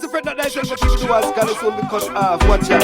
the friend that I said, but people do ask, can it soon be cut off? Watch out.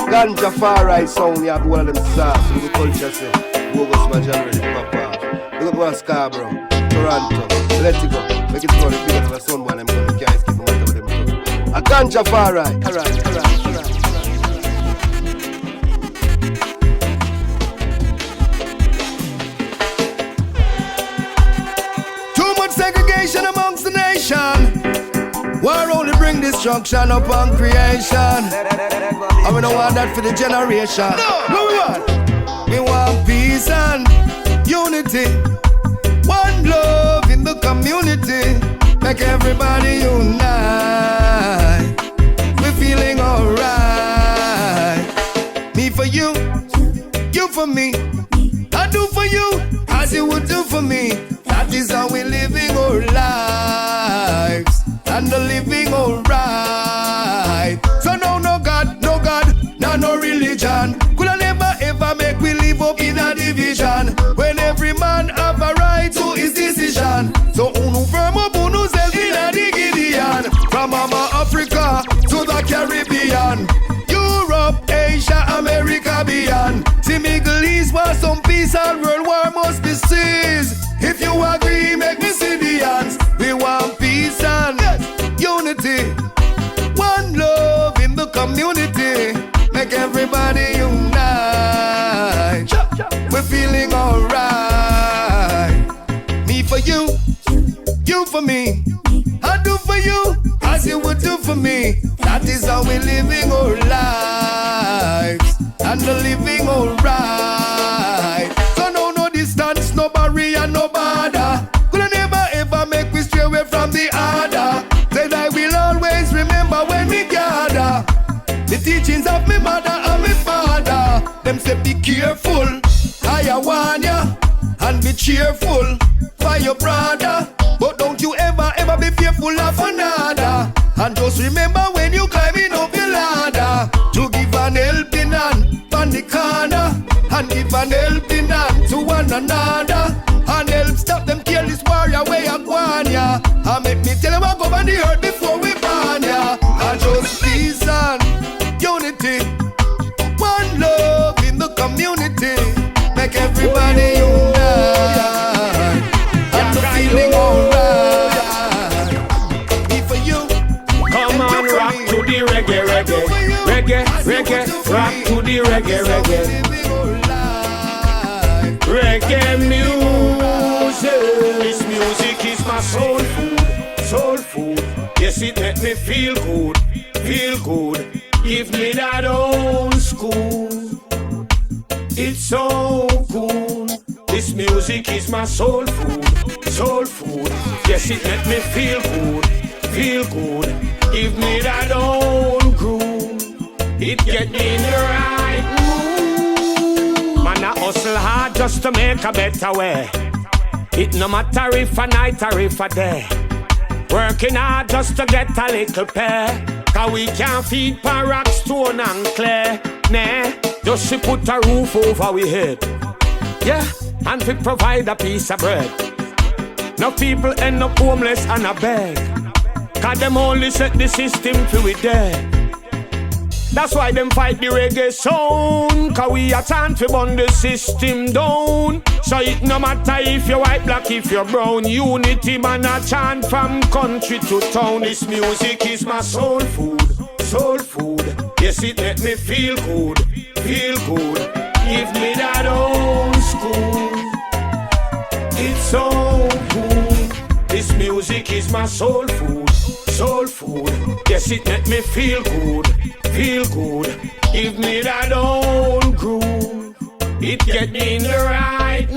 Ganjahfari sound, you have one of them songs. Louie Culture say, Bogus Majority, pop off. Look at one Scarborough, Toronto. Let it go. Make it go. The biggest of a son, one I'm going to can't escape from whatever them do. A Ganjahfari. Alright. Too much segregation amongst the nation. War only bring destruction upon creation. And we don't want that for the generation. No, we want? We want peace and unity. One love in the community. Make everybody unite. We're feeling alright. Me for you, you for me. I do for you as you would do for me. That is how we're living our lives. And the living alright. So no God, no religion. Could I never ever make we live up in a division. When every man have a right to his decision. So unu firm up unu self in a Gideon. From Mama Africa to the Caribbean, Europe, Asia, America, beyond. See Middle East want some peace and world war must be ceased. If you agree, make me see the hands. We want peace and unity. One love in the community. Make everybody unite. We're feeling alright. Me for you, you for me. I do for you as you would do for me. That is how we're living our lives. And the living alright. So no distance, no barrier, no border. Could I never ever make we stray away from the order. Said I will always remember when we gather. The teachings of my mother and my father. Them say be careful, I warn ya. And be cheerful for your brother. But don't you ever be fearful of another. And just remember when you climbing up the ladder, to give an helping hand on the corner. And give an helping hand to one another. And help stop them careless warrior way I want ya. And make me tell them I go on the earth before we burn ya. And just peace and unity. One love in the community. Make everybody unite. And the feeling alright. Me for you. Come on, rock to the reggae. Reggae, rock to the reggae. Reggae music. This music is my soul food. Yes, it make me feel good. Give me that old school. It's so cool. This music is my soul food. Yes, it make me feel good. Give me that old groove. It get me in the right mood. Man, I hustle hard just to make a better way. It no matter if a night or if a day. Working hard just to get a little pay. Cause we can't feed pan rock, stone and clay. Nah, just to put a roof over we head. Yeah, and we provide a piece of bread. Now people end up homeless and a beg. Cause them only set the system till we dead. That's why them fight the reggae sound. Cause we a chant to burn the system down. So it no matter if you're white, black, if you're brown. Unity man a chant from country to town. This music is my soul food. Yes, it make me feel good. Give me that old school. It's so cool. This music is my soul food. Yes, it make me feel good. Give me that old groove. It get me in the right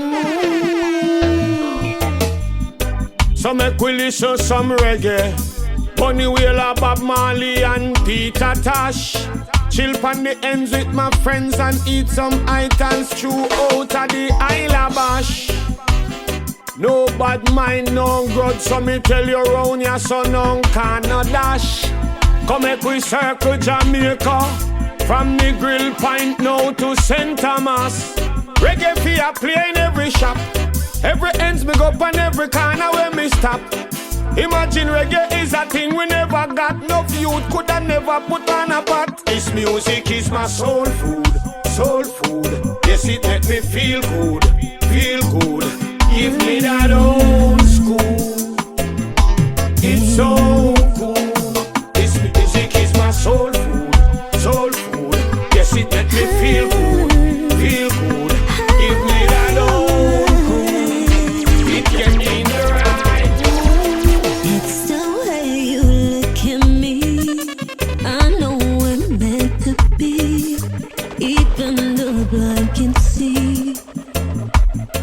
mood. So make we listen some reggae. Bunny Wailer, Bob Marley and Peter Tosh. Chill on the ends with my friends and eat some items throughout of the Isla Bash. No bad mind, no grudge, so me tell you round ya, so no can no dash. Come make we circle Jamaica, from the grill pint now to St. Thomas. Reggae Fyah play in every shop. Every ends me go up on every corner where me stop. Imagine reggae is a thing we never got. No youth could have never put on a pot. This music is my soul food, soul food. Yes, it make me feel good, feel good. Give me that old school. It's so cool. This music is my soul food, soul food. Yes, it make me feel good, feel good. Give me that old school. It can be in the right. It's the way you look at me. I know we're meant to be. Even the blind can see.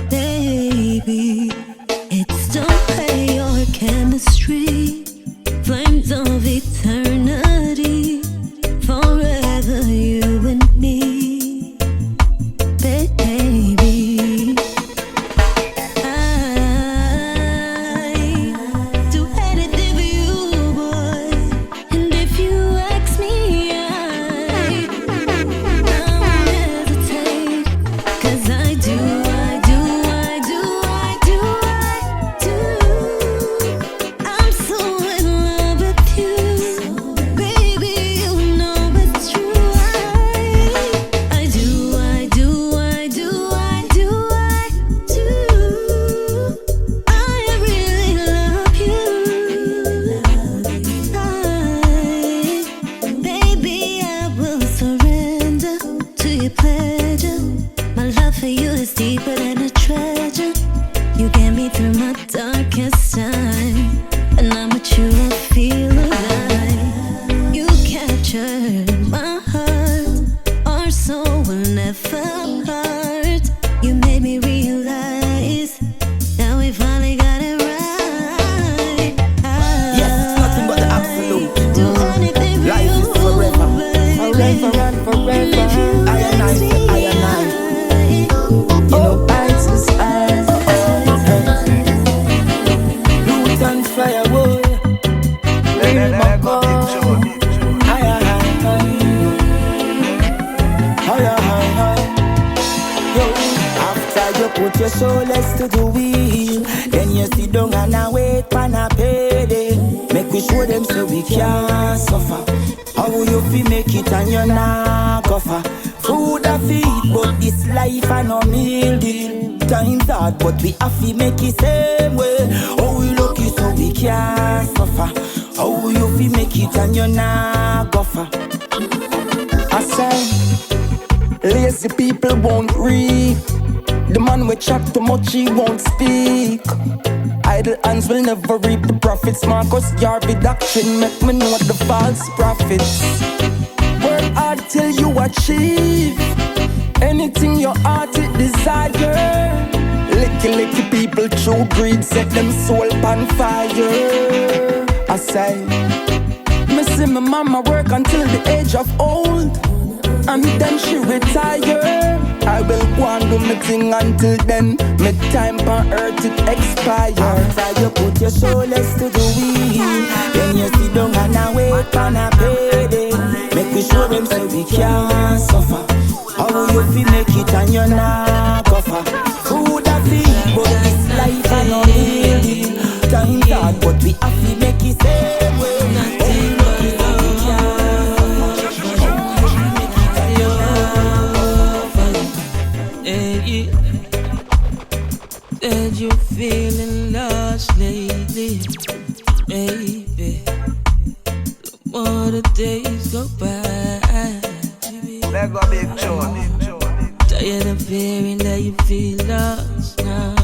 Baby, it's the way your chemistry, flames of eternity, forever you and me, baby. I do anything for you, boy, and if you ask me, I don't hesitate, 'cause I do. I'm so in love with you, baby, you know it's true. I do. I really love you. Baby, I will surrender to your pleasure. My love for you is deeper than a treasure. You get me through my darkest time, and I'm with you, I feel alive. You captured my heart, our soul will never part. You made me realize that we finally got it right. Yes, it's nothing but the absolute. Do anything for Life you, is forever, baby. forever and forever. I and I. You know, ice is ice. Lutan Fyah, boy. Real my boy. Yo, after you put your shoulders to the wheel, then you sit down and I wait for a payday. Make we show them so we can't suffer. How you feel make it and you're not offer. Food a feed, but this life a no meal deal. Times hard, but we have to make it same way. Oh, we lucky so we can't suffer. How you feel make it and you're not offer. I say, lazy people won't read. The man we chat too much, he won't speak. Idle hands will never reap the profits. Marcus Garvey doctrine make me know the false prophets. Work hard till you achieve anything your heart it desire. Licky people through greed set them soul on fire. I say, me see my mama work until the age of old, and then she retire. I will go and do my thing until then. My time on earth it expire. After you put your shoulders to the wheel, then you sit down and I wait for a payday. Make we show them so we can't suffer. How you feel make it and you're not offer. Food a feed, but this life I no need. Times hard, but we have to make it same way. Said you feeling lost lately, baby. The more the days go by, Let go big tune. tired of hearing that you feel lost now.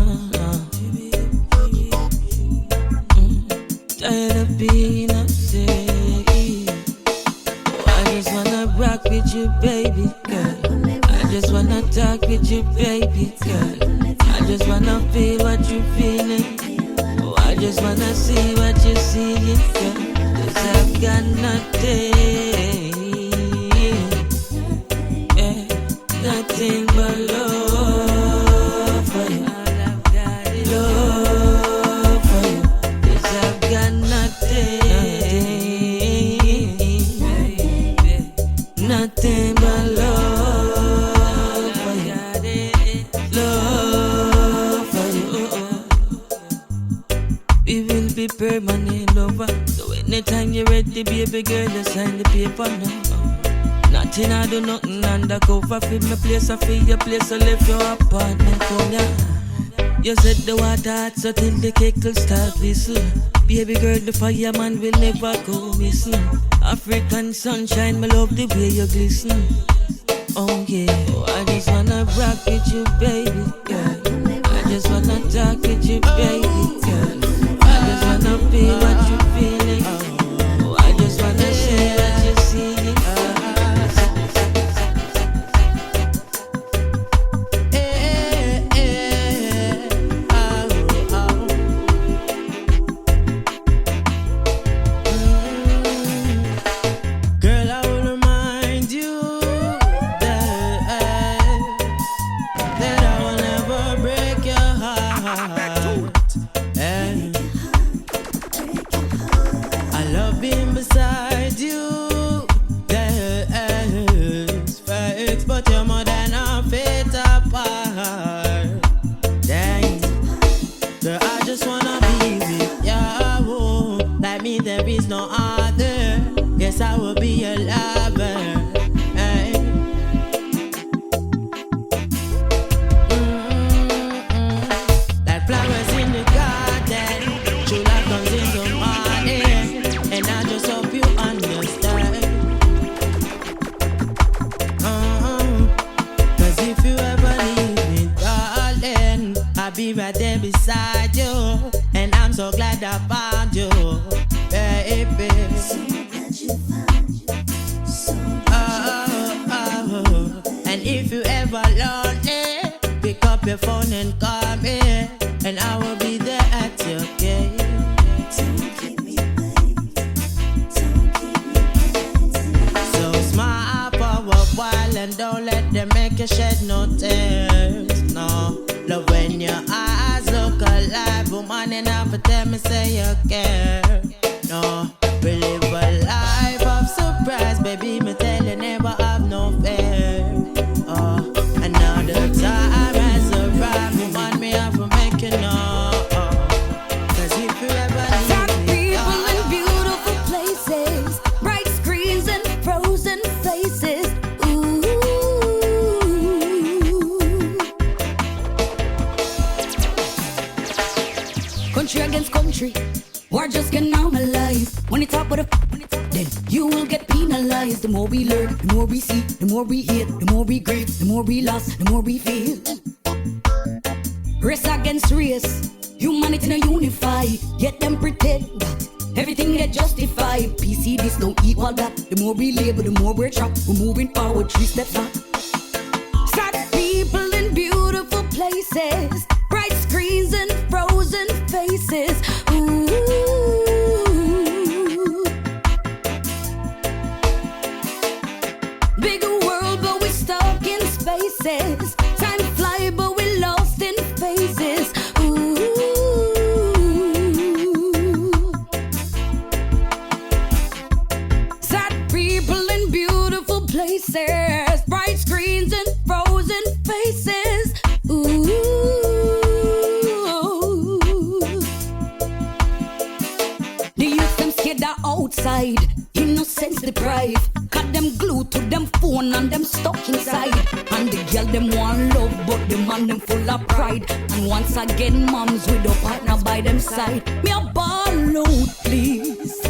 Tired of being upset. Oh, I just wanna rock with you, baby girl. I just wanna talk with you, baby girl. I just wanna feel what you're feeling. Oh, I just wanna see what you're seeing, girl. 'Cause I've got nothing, nothing but love for you. Love for you. 'Cause I've got nothing, nothing but love for you. Love for you. We will be permanent Anytime you're ready, baby girl, just sign the paper now. Nothing, I do nothing undercover. Feed me place, I feel your place, I left your apartment for ya. You said the water hot, so till the kettle start whistle. Baby girl, the fireman will never go missing. African sunshine, me love the way you glisten. Oh yeah, I just wanna rock with you, baby girl. I just wanna talk with you, baby girl. I just wanna be what you feeling. Oh, I just wanna say what you see. I will be a lover. Hey. Like flowers in the garden, true love comes in the morning, and I just hope you understand. Cause if you ever leave me, darling, I'll be right there beside you, and I'm so glad I found you, baby. And if you ever lonely, pick up your phone and call me, and I will be there at your gate. So smile for a while and don't let them make you shed no tears. No, love when your eyes look alive, woman, and have to tell me say you care. No, we live a life of surprise, baby, me tell you never have no fear. Oh, another time has arrived, woman, me have to make you know. Cause if you ever Dark leave me, people in beautiful places, bright screens and frozen faces. Ooh. Country against country, war just get normalized. When it's top of the then you will get penalized. The more we learn, the more we see, the more we hate, the more we grieve, the more we lost, the more we feel. Race against race, humanity no unify. Yet them pretend that everything they justify. PC this don't equal that. The more we label, the more we're trapped. We're moving forward 3 steps back. Sad people in beautiful places, bright screens and frozen faces. Ooh. Bigger world, but we stuck in spaces. Time fly, but we lost in phases. Ooh. Sad people in beautiful places, bright screens and frozen faces. Ooh. The youth them scared are outside, innocence deprived. Cut them glued to them phone and them stuck inside. And the girl them want love, but the man them full of pride. And once again, moms with a partner by them side. Me a ball out, please.